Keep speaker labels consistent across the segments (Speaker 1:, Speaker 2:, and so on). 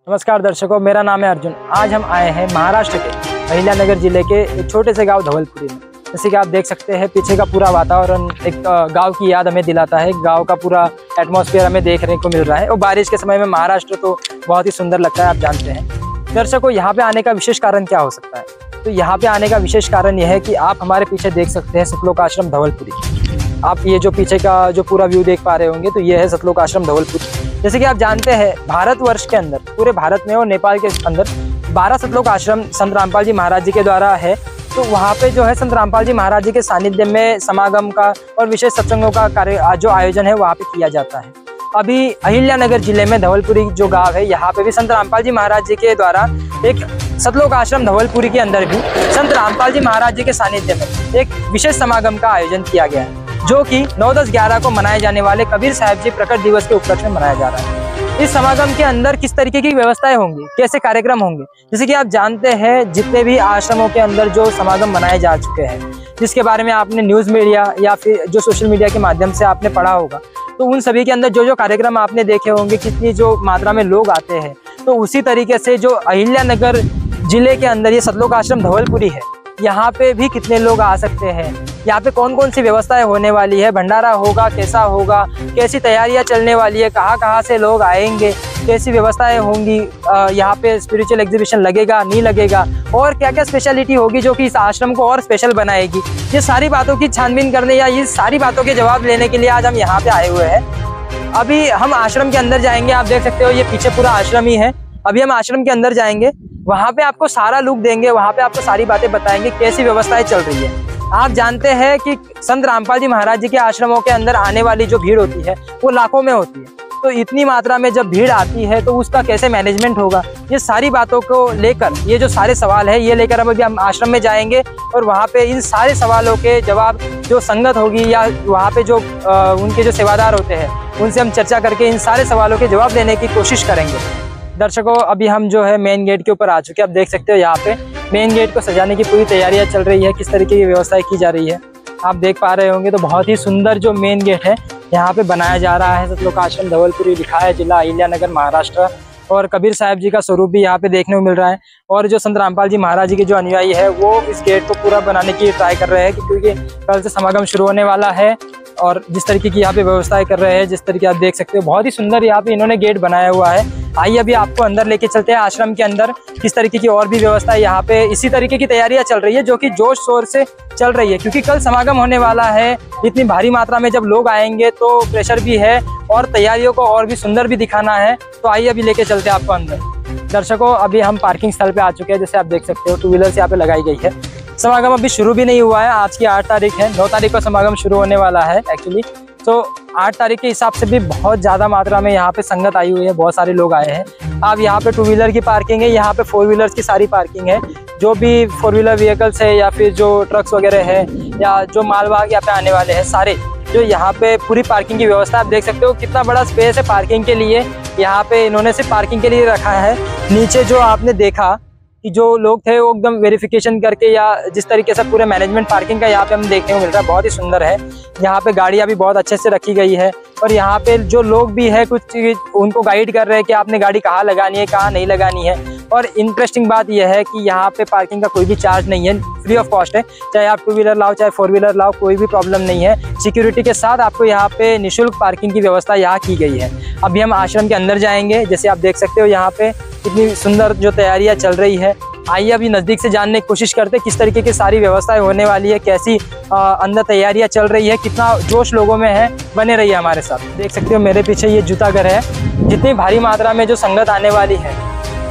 Speaker 1: नमस्कार दर्शकों, मेरा नाम है अर्जुन। आज हम आए हैं महाराष्ट्र के अहिल्यानगर जिले के एक छोटे से गांव धवलपुरी में। जैसे कि आप देख सकते हैं, पीछे का पूरा वातावरण एक गांव की याद हमें दिलाता है। गांव का पूरा एटमॉस्फेयर हमें देखने को मिल रहा है और बारिश के समय में महाराष्ट्र तो बहुत ही सुंदर लगता है, आप जानते हैं। दर्शकों, यहाँ पे आने का विशेष कारण क्या हो सकता है? तो यहाँ पे आने का विशेष कारण यह है कि आप हमारे पीछे देख सकते हैं सतलोक आश्रम धवलपुरी। आप ये जो पीछे का जो पूरा व्यू देख पा रहे होंगे, तो ये है सतलोक आश्रम धवलपुरी। जैसे कि आप जानते हैं, भारतवर्ष के अंदर, पूरे भारत में और नेपाल के अंदर 12 सतलोक आश्रम संत रामपाल जी महाराज जी के द्वारा है। तो वहाँ पे जो है संत रामपाल जी महाराज जी के सानिध्य में समागम का और विशेष सत्संगों का कार्य जो आयोजन है वहाँ पे किया जाता है। अभी अहिल्यानगर जिले में धवलपुरी जो गांव है, यहाँ पे भी संत रामपाल जी महाराज जी के द्वारा एक सतलोक आश्रम धवलपुरी के अंदर भी संत रामपाल जी महाराज जी के सानिध्य में एक विशेष समागम का आयोजन किया गया है, जो कि 9, 10, 11 को मनाए जाने वाले कबीर साहब जी प्रकट दिवस के उपलक्ष्य में मनाया जा रहा है। इस समागम के अंदर किस तरीके की व्यवस्थाएं होंगी, कैसे कार्यक्रम होंगे, जैसे कि आप जानते हैं, जितने भी आश्रमों के अंदर जो समागम मनाए जा चुके हैं, जिसके बारे में आपने न्यूज़ मीडिया या फिर जो सोशल मीडिया के माध्यम से आपने पढ़ा होगा, तो उन सभी के अंदर जो जो कार्यक्रम आपने देखे होंगे, कितनी जो मात्रा में लोग आते हैं, तो उसी तरीके से जो अहिल्यानगर जिले के अंदर ये सतलोक आश्रम धवलपुरी है, यहाँ पे भी कितने लोग आ सकते हैं, यहाँ पे कौन कौन सी व्यवस्थाएं होने वाली है, भंडारा होगा, कैसा होगा, कैसी तैयारियां चलने वाली है, कहाँ से लोग आएंगे, कैसी व्यवस्थाएं होंगी, यहाँ पे स्पिरिचुअल एग्जीबिशन लगेगा नहीं लगेगा, और क्या क्या स्पेशलिटी होगी जो कि इस आश्रम को और स्पेशल बनाएगी। ये सारी बातों की छानबीन करने या ये सारी बातों के जवाब लेने के लिए आज हम यहाँ पे आए हुए हैं। अभी हम आश्रम के अंदर जाएंगे। आप देख सकते हो, ये पीछे पूरा आश्रम ही है। अभी हम आश्रम के अंदर जाएंगे, वहाँ पे आपको सारा लुक देंगे, वहाँ पे आपको सारी बातें बताएंगे कैसी व्यवस्थाएं चल रही है। आप जानते हैं कि संत रामपाल जी महाराज जी के आश्रमों के अंदर आने वाली जो भीड़ होती है वो लाखों में होती है। तो इतनी मात्रा में जब भीड़ आती है तो उसका कैसे मैनेजमेंट होगा, ये सारी बातों को लेकर, ये जो सारे सवाल है ये लेकर अभी हम आश्रम में जाएंगे और वहाँ पे इन सारे सवालों के जवाब जो संगत होगी या वहाँ पे जो उनके जो सेवादार होते हैं उनसे हम चर्चा करके इन सारे सवालों के जवाब देने की कोशिश करेंगे। दर्शकों, अभी हम जो है मेन गेट के ऊपर आ चुके हैं। आप देख सकते हो, यहाँ पे मेन गेट को सजाने की पूरी तैयारियां चल रही है, किस तरीके की व्यवस्था की जा रही है आप देख पा रहे होंगे। तो बहुत ही सुंदर जो मेन गेट है यहाँ पे बनाया जा रहा है। सतलोक आश्रम धवलपुरी लिखा है, जिला अहिल्यानगर, महाराष्ट्र, और कबीर साहब जी का स्वरूप भी यहाँ पे देखने को मिल रहा है। और जो संत रामपाल जी महाराज जी के जो अनुयायी है वो इस गेट को पूरा बनाने की ट्राई कर रहे हैं, क्योंकि कल से समागम शुरू होने वाला है। और जिस तरीके की यहाँ पे व्यवस्थाएं कर रहे हैं, जिस तरीके आप देख सकते हो, बहुत ही सुंदर यहाँ पे इन्होंने गेट बनाया हुआ है। आइए अभी आपको अंदर लेके चलते हैं आश्रम के अंदर, किस तरीके की और भी व्यवस्था है। यहाँ पे इसी तरीके की तैयारियां चल रही है जो कि जोश शोर से चल रही है, क्योंकि कल समागम होने वाला है। इतनी भारी मात्रा में जब लोग आएंगे तो प्रेशर भी है और तैयारियों को और भी सुंदर भी दिखाना है। तो आइए अभी लेके चलते हैं आपको अंदर। दर्शकों, अभी हम पार्किंग स्थल पे आ चुके हैं। जैसे आप देख सकते हो, 2 व्हीलर्स यहाँ पे लगाई गई है। समागम अभी शुरू भी नहीं हुआ है। आज की 8 तारीख है, 9 तारीख को समागम शुरू होने वाला है एक्चुअली। तो 8 तारीख के हिसाब से भी बहुत ज़्यादा मात्रा में यहाँ पे संगत आई हुई है, बहुत सारे लोग आए हैं। अब यहाँ पे 2 व्हीलर की पार्किंग है, यहाँ पे 4 व्हीलर्स की सारी पार्किंग है। जो भी 4 व्हीलर व्हीकल्स है या फिर जो ट्रक्स वगैरह है या जो मालवाहक यहाँ पे आने वाले हैं, सारे जो यहाँ पे पूरी पार्किंग की व्यवस्था आप देख सकते हो। कितना बड़ा स्पेस है पार्किंग के लिए, यहाँ पे इन्होंने सिर्फ पार्किंग के लिए रखा है। नीचे जो आपने देखा कि जो लोग थे वो एकदम वेरिफिकेशन करके या जिस तरीके से पूरे मैनेजमेंट पार्किंग का यहाँ पे हमें देखने को मिल रहा है, बहुत ही सुंदर है। यहाँ पे गाड़ियाँ भी बहुत अच्छे से रखी गई है और यहाँ पे जो लोग भी है कुछ उनको गाइड कर रहे हैं कि आपने गाड़ी कहाँ लगानी है, कहाँ नहीं लगानी है। और इंटरेस्टिंग बात यह है कि यहाँ पे पार्किंग का कोई भी चार्ज नहीं है, फ्री ऑफ कॉस्ट है। चाहे आप 2 व्हीलर लाओ, चाहे 4 व्हीलर लाओ, कोई भी प्रॉब्लम नहीं है। सिक्योरिटी के साथ आपको यहाँ पे निःशुल्क पार्किंग की व्यवस्था यहाँ की गई है। अभी हम आश्रम के अंदर जाएंगे। जैसे आप देख सकते हो, यहाँ पे इतनी सुंदर जो तैयारियाँ चल रही है। आइए अभी नज़दीक से जानने की कोशिश करते हैं किस तरीके की सारी व्यवस्थाएं होने वाली है, कैसी अंदर तैयारियां चल रही है, कितना जोश लोगों में है। बने रहिए हमारे साथ। देख सकते हो मेरे पीछे ये जूता घर है। जितनी भारी मात्रा में जो संगत आने वाली है,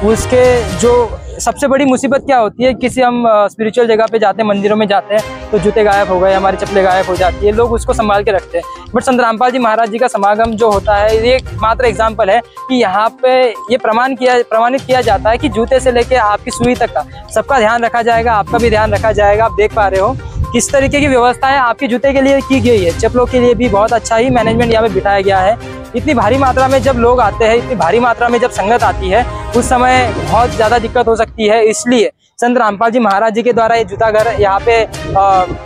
Speaker 1: उसके जो सबसे बड़ी मुसीबत क्या होती है, किसी हम स्पिरिचुअल जगह पे जाते हैं, मंदिरों में जाते हैं, तो जूते गायब हो गए, हमारी चप्पलें गायब हो जाती है, लोग उसको संभाल के रखते हैं। बट संत रामपाल जी महाराज जी का समागम जो होता है, ये एक मात्र एग्जाम्पल है कि यहाँ पे ये प्रमाणित किया जाता है कि जूते से लेके आपकी सुई तक का सबका ध्यान रखा जाएगा, आपका भी ध्यान रखा जाएगा। आप देख पा रहे हो किस तरीके की व्यवस्थाएं आपके जूते के लिए की गई है। चप्पलों के लिए भी बहुत अच्छा ही मैनेजमेंट यहाँ पे बिठाया गया है। इतनी भारी मात्रा में जब लोग आते हैं, इतनी भारी मात्रा में जब संगत आती है, उस समय बहुत ज़्यादा दिक्कत हो सकती है। इसलिए संत रामपाल जी महाराज जी के द्वारा ये जूता घर यहाँ पे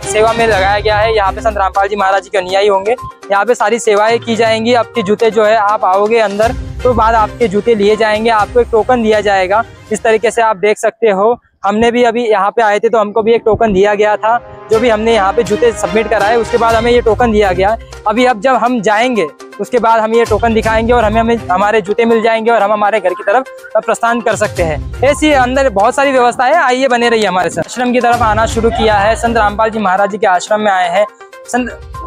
Speaker 1: सेवा में लगाया गया है। यहाँ पे संत रामपाल जी महाराज जी के अनुयायी होंगे, यहाँ पे सारी सेवाएं की जाएंगी। आपके जूते जो है, आप आओगे अंदर तो बाद आपके जूते लिए जाएंगे, आपको एक टोकन दिया जाएगा। इस तरीके से आप देख सकते हो। हमने भी अभी यहाँ पे आए थे तो हमको भी एक टोकन दिया गया था, जो भी हमने यहाँ पे जूते सबमिट कराए उसके बाद हमें ये टोकन दिया गया। अभी अब जब हम जाएंगे उसके बाद हम ये टोकन दिखाएंगे और हमें हमारे जूते मिल जाएंगे और हम हमारे घर की तरफ प्रस्थान कर सकते हैं। ऐसी अंदर बहुत सारी व्यवस्था है, आइए बने रहिए हमारे साथ। आश्रम की तरफ आना शुरू किया है। संत रामपाल जी महाराज जी के आश्रम में आए हैं।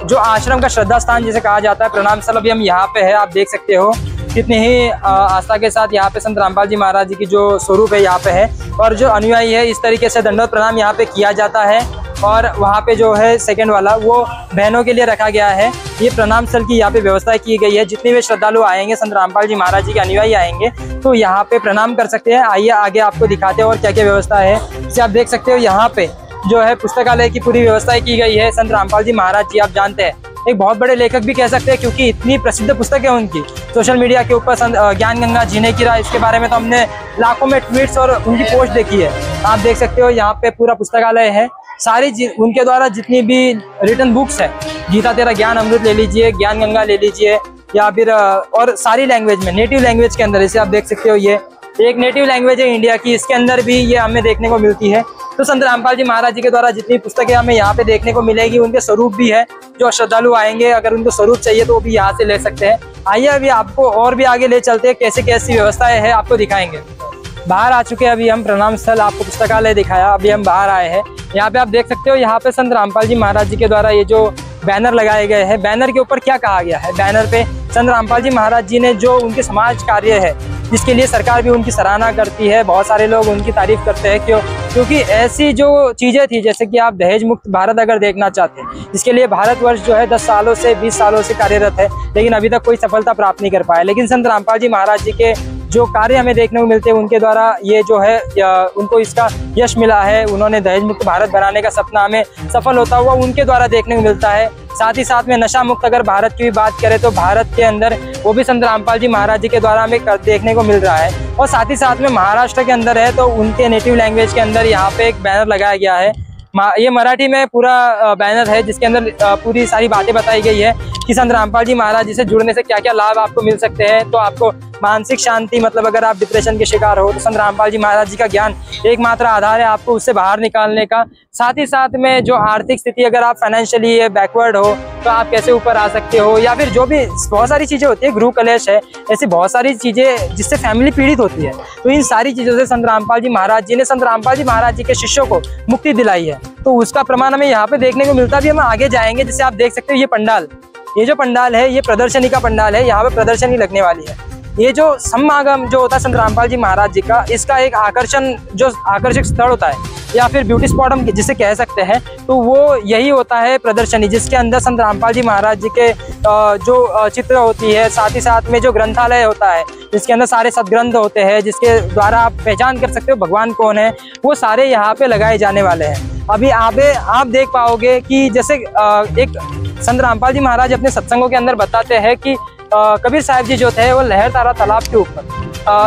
Speaker 1: जो आश्रम का श्रद्धा स्थान जिसे कहा जाता है, प्रणाम स्थल, अभी हम यहाँ पे है। आप देख सकते हो कितनी ही आस्था के साथ यहाँ पे संत रामपाल जी महाराज जी की जो स्वरूप है यहाँ पे है, और जो अनुयायी है इस तरीके से दंडवत प्रणाम यहाँ पे किया जाता है। और वहाँ पे जो है सेकंड वाला वो बहनों के लिए रखा गया है। ये प्रणाम स्थल की यहाँ पे व्यवस्था की गई है। जितने भी श्रद्धालु आएंगे, संत रामपाल जी महाराज जी के अनुयायी आएंगे तो यहाँ पे प्रणाम कर सकते हैं। आइए आगे आपको दिखाते हैं और क्या क्या व्यवस्था है। जैसे आप देख सकते हो यहाँ पे जो है पुस्तकालय की पूरी व्यवस्था की गई है। संत रामपाल जी महाराज जी आप जानते हैं एक बहुत बड़े लेखक भी कह सकते हैं, क्योंकि इतनी प्रसिद्ध पुस्तक है उनकी। सोशल मीडिया के ऊपर ज्ञान गंगा जीने की राह, इसके बारे में तो हमने लाखों में ट्वीट्स और उनकी पोस्ट देखी है। आप देख सकते हो यहाँ पे पूरा पुस्तकालय है। सारी उनके द्वारा जितनी भी रिटर्न बुक्स है, गीता तेरा ज्ञान अमृत ले लीजिए, ज्ञान गंगा ले लीजिए, या फिर और सारी लैंग्वेज में, नेटिव लैंग्वेज के अंदर, जैसे आप देख सकते हो ये एक नेटिव लैंग्वेज है इंडिया की, इसके अंदर भी ये हमें देखने को मिलती है। तो संत रामपाल जी महाराज जी के द्वारा जितनी पुस्तकें हमें यहाँ पे देखने को मिलेगी, उनके स्वरूप भी है। जो श्रद्धालु आएंगे अगर उनको स्वरूप चाहिए तो वो भी यहाँ से ले सकते हैं। आइए अभी आपको और भी आगे ले चलते हैं, कैसे कैसी व्यवस्थाएं है आपको दिखाएंगे। बाहर आ चुके हैं अभी हम, प्रणाम स्थल, आपको पुस्तकालय दिखाया, अभी हम बाहर आए हैं। यहाँ पे आप देख सकते हो यहाँ पे संत रामपाल जी महाराज जी के द्वारा ये जो बैनर लगाए गए हैं, बैनर के ऊपर क्या कहा गया है। बैनर पे संत रामपाल जी महाराज जी ने जो उनके समाज कार्य है, जिसके लिए सरकार भी उनकी सराहना करती है, बहुत सारे लोग उनकी तारीफ करते हैं। क्योंकि ऐसी जो चीज़ें थी, जैसे कि आप दहेज मुक्त भारत अगर देखना चाहते हैं, जिसके लिए भारतवर्ष जो है 10 सालों से 20 सालों से कार्यरत है, लेकिन अभी तक कोई सफलता प्राप्त नहीं कर पाया। लेकिन संत रामपाल जी महाराज जी के जो कार्य हमें देखने को मिलते हैं, उनके द्वारा ये जो है उनको इसका यश मिला है। उन्होंने दहेज मुक्त भारत बनाने का सपना हमें सफल होता हुआ उनके द्वारा देखने को मिलता है। साथ ही साथ में नशा मुक्त अगर भारत की भी बात करें तो भारत के अंदर वो भी संत रामपाल जी महाराज जी के द्वारा हमें देखने को मिल रहा है। और साथ ही साथ में महाराष्ट्र के अंदर है तो उनके नेटिव लैंग्वेज के अंदर यहाँ पे एक बैनर लगाया गया है। ये मराठी में पूरा बैनर है, जिसके अंदर पूरी सारी बातें बताई गई है कि संत रामपाल जी महाराज जी से जुड़ने से क्या क्या लाभ आपको मिल सकते हैं। तो आपको मानसिक शांति, मतलब अगर आप डिप्रेशन के शिकार हो तो संत रामपाल जी महाराज जी का ज्ञान एकमात्र आधार है आपको उससे बाहर निकालने का। साथ ही साथ में जो आर्थिक स्थिति, अगर आप फाइनेंशियली बैकवर्ड हो तो आप कैसे ऊपर आ सकते हो, या फिर जो भी बहुत सारी चीज़ें होती है, गृह कलेश है, ऐसी बहुत सारी चीज़ें जिससे फैमिली पीड़ित होती है। तो इन सारी चीज़ों से संत रामपाल जी महाराज जी ने संत रामपाल जी महाराज जी के शिष्यों को मुक्ति दिलाई है। तो उसका प्रमाण हमें यहाँ पे देखने को मिलता भी। हम आगे जाएंगे, जैसे आप देख सकते हो ये पंडाल, ये जो पंडाल है ये प्रदर्शनी का पंडाल है। यहाँ पे प्रदर्शनी लगने वाली है। ये जो समागम जो होता है संत रामपाल जी महाराज जी का, इसका एक आकर्षण, जो आकर्षक स्थल होता है या फिर ब्यूटी स्पॉट हम जिसे कह सकते हैं, तो वो यही होता है प्रदर्शनी, जिसके अंदर संत रामपाल जी महाराज जी के जो चित्र होती है, साथ ही साथ में जो ग्रंथालय होता है जिसके अंदर सारे सदग्रंथ होते हैं, जिसके द्वारा आप पहचान कर सकते हो भगवान कौन है, वो सारे यहाँ पे लगाए जाने वाले हैं। अभी आप देख पाओगे कि जैसे एक संत रामपाल जी महाराज अपने सत्संगों के अंदर बताते हैं कि कबीर साहब जी जो थे वो लहर तारा तालाब के ऊपर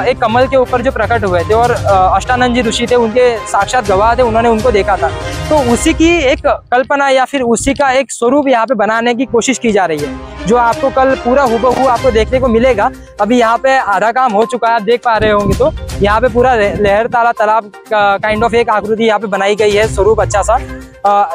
Speaker 1: एक कमल के ऊपर जो प्रकट हुए थे, और अष्टानंद जी ऋषि थे, उनके साक्षात गवाह थे, उन्होंने उनको देखा था। तो उसी की एक कल्पना या फिर उसी का एक स्वरूप यहाँ पे बनाने की कोशिश की जा रही है, जो आपको कल पूरा हूबहू आपको देखने को मिलेगा। अभी यहाँ पे आधा काम हो चुका है, आप देख पा रहे होंगे। तो यहाँ पे पूरा लहर तारा तालाब का काइंड ऑफ एक आकृति यहाँ पे बनाई गई है, स्वरूप अच्छा सा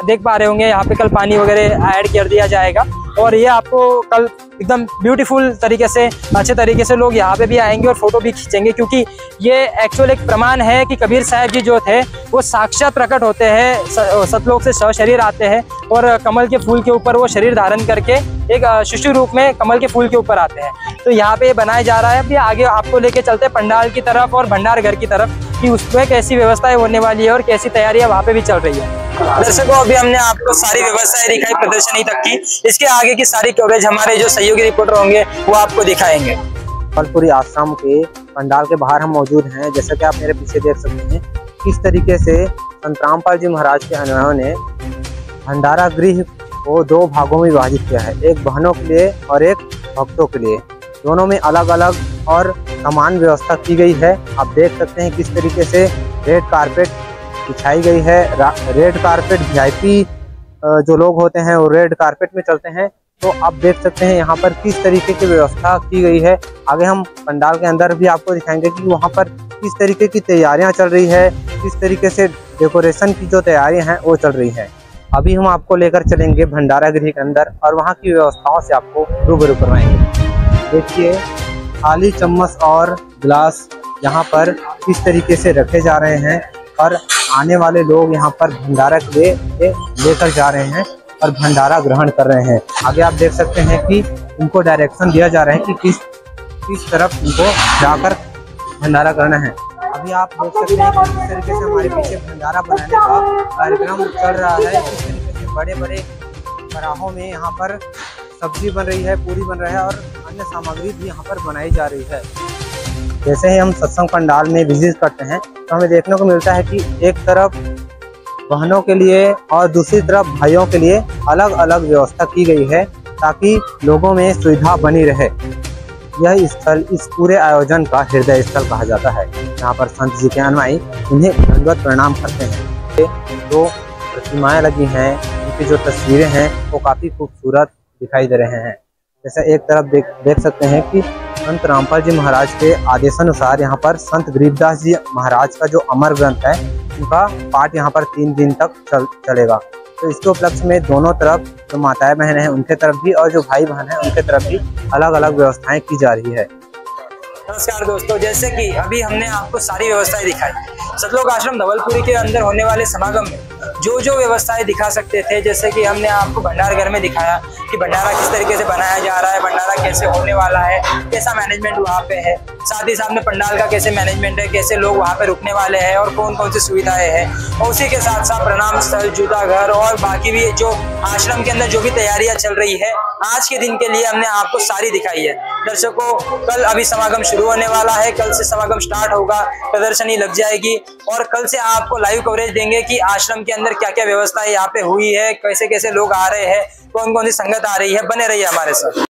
Speaker 1: देख पा रहे होंगे। यहाँ पे कल पानी वगैरह ऐड कर दिया जाएगा और ये आपको कल एकदम ब्यूटीफुल तरीके से, अच्छे तरीके से लोग यहाँ पे भी आएंगे और फोटो भी खींचेंगे, क्योंकि ये एक्चुअल एक प्रमाण है कि कबीर साहब जी जो थे वो साक्षात प्रकट होते हैं, सतलोक से सशरीर आते हैं और कमल के फूल के ऊपर वो शरीर धारण करके एक शिशु रूप में कमल के फूल के ऊपर आते हैं। तो यहाँ पे बनाया जा रहा है। अभी आगे आपको लेके चलते हैं पंडाल की तरफ और भंडार घर की तरफ, कि उसमें कैसी व्यवस्थाएं होने वाली है और कैसी तैयारियां वहाँ पे भी चल रही है। दर्शकों, अभी हमने आपको सारी व्यवस्थाएं दिखाई प्रदर्शनी तक की। इसके आगे की सारी कवरेज हमारे जो सहयोगी रिपोर्टर होंगे वो आपको दिखाएंगे।
Speaker 2: जबलपुरी आश्रम के पंडाल के बाहर हम मौजूद हैं। जैसा कि आप मेरे पीछे देख सकते हैं, किस तरीके से संत रामपाल जी महाराज के अनुयायियों ने भंडारा गृह को 2 भागों में विभाजित किया है, एक बहनों के लिए और एक भक्तों के लिए। दोनों में अलग अलग और समान व्यवस्था की गई है। आप देख सकते हैं किस तरीके से रेड कारपेट बिछाई गई है। रेड कारपेट VIP जो लोग होते हैं वो रेड कारपेट में चलते हैं। तो आप देख सकते हैं यहाँ पर किस तरीके की व्यवस्था की गई है। आगे हम पंडाल के अंदर भी आपको दिखाएंगे कि वहाँ पर किस तरीके की तैयारियां चल रही है, किस तरीके से डेकोरेशन की जो तैयारियां हैं वो चल रही हैं। अभी हम आपको लेकर चलेंगे भंडारा गृह के अंदर और वहाँ की व्यवस्थाओं से आपको रूबरू करवाएंगे। देखिए खाली चम्मच और गिलास यहाँ पर किस तरीके से रखे जा रहे हैं और आने वाले लोग यहाँ पर भंडारा के लिए लेकर जा रहे हैं और भंडारा ग्रहण कर रहे हैं। आगे आप देख सकते हैं कि उनको डायरेक्शन दिया जा रहा है कि किस तरफ उनको जाकर भंडारा करना है। अभी आप देख सकते हैं कि किस तरीके से हमारे पीछे भंडारा बनाने का कार्यक्रम चल रहा है। किस तरीके से बड़े बड़े कड़ाहों में यहाँ पर सब्जी बन रही है, पूरी बन रहा है और अन्य सामग्री भी यहाँ पर बनाई जा रही है। जैसे ही हम सत्संग पंडाल में विजिट करते हैं तो हमें देखने को मिलता है कि एक तरफ बहनों के लिए और दूसरी तरफ भाइयों के लिए अलग अलग व्यवस्था की गई है ताकि लोगों में सुविधा बनी रहे। यह स्थल इस पूरे आयोजन का हृदय स्थल कहा जाता है। यहाँ पर संत जी के अनुयायी उन्हें दंडवत प्रणाम करते हैं। दो प्रतिमाएं लगी हैं, उनकी जो तस्वीरें हैं वो काफ़ी खूबसूरत दिखाई दे रहे हैं। जैसे एक तरफ देख सकते हैं कि संत रामपाल जी महाराज के आदेशानुसार यहाँ पर संत गरीबदास जी महाराज का जो अमर ग्रंथ है उनका पाठ यहाँ पर 3 दिन तक चलेगा। तो इसके उपलक्ष्य में दोनों तरफ जो माताएं बहनें हैं उनके तरफ भी और जो भाई बहन हैं उनके तरफ भी अलग अलग व्यवस्थाएं की जा रही है।
Speaker 1: नमस्कार दोस्तों, जैसे कि अभी हमने आपको सारी व्यवस्थाएं दिखाई। सतलोक आश्रम धवलपुरी के अंदर होने वाले समागम में जो जो व्यवस्थाएं दिखा सकते थे, जैसे कि हमने आपको भंडार घर में दिखाया कि भंडारा किस तरीके से बनाया जा रहा है, भंडारा कैसे होने वाला है, कैसा मैनेजमेंट वहाँ पे है, साथ ही सामने पंडाल का कैसे मैनेजमेंट है, कैसे लोग वहाँ पे रुकने वाले हैं और कौन कौन सी सुविधाएं हैं, और उसी के साथ साथ प्रणाम स्थल, जूता घर और बाकी भी जो आश्रम के अंदर जो भी तैयारियां चल रही है आज के दिन के लिए हमने आपको सारी दिखाई है। दर्शकों, कल अभी समागम शुरू होने वाला है, कल से समागम स्टार्ट होगा, प्रदर्शनी लग जाएगी और कल से आपको लाइव कवरेज देंगे कि आश्रम के अंदर क्या क्या व्यवस्था यहाँ पे हुई है, कैसे कैसे लोग आ रहे हैं, कौन कौन सी संगत आ रही है। बने रहिए हमारे साथ।